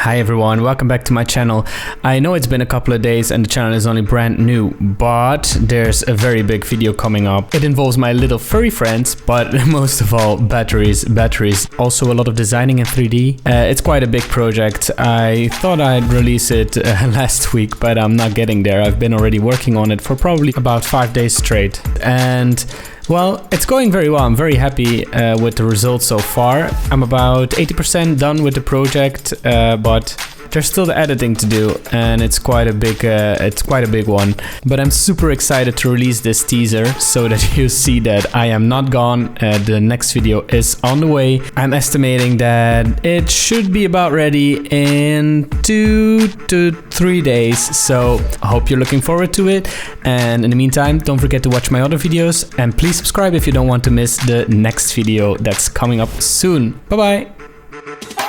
Hi everyone, welcome back to my channel. I know it's been a couple of days and the channel is only brand new, but there's a very big video coming up. It involves my little furry friends, but most of all batteries. Also a lot of designing in 3D. It's quite a big project. I thought I'd release it last week, but I'm not getting there. I've been already working on it for probably about 5 days straight. And well, it's going very well. I'm very happy with the results so far. I'm about 80% done with the project, but there's still the editing to do, and it's quite a big one. But I'm super excited to release this teaser so that you see that I am not gone. The next video is on the way. I'm estimating that it should be about ready in 2 to 3 days. So I hope you're looking forward to it. And in the meantime, don't forget to watch my other videos and please subscribe if you don't want to miss the next video that's coming up soon. Bye bye.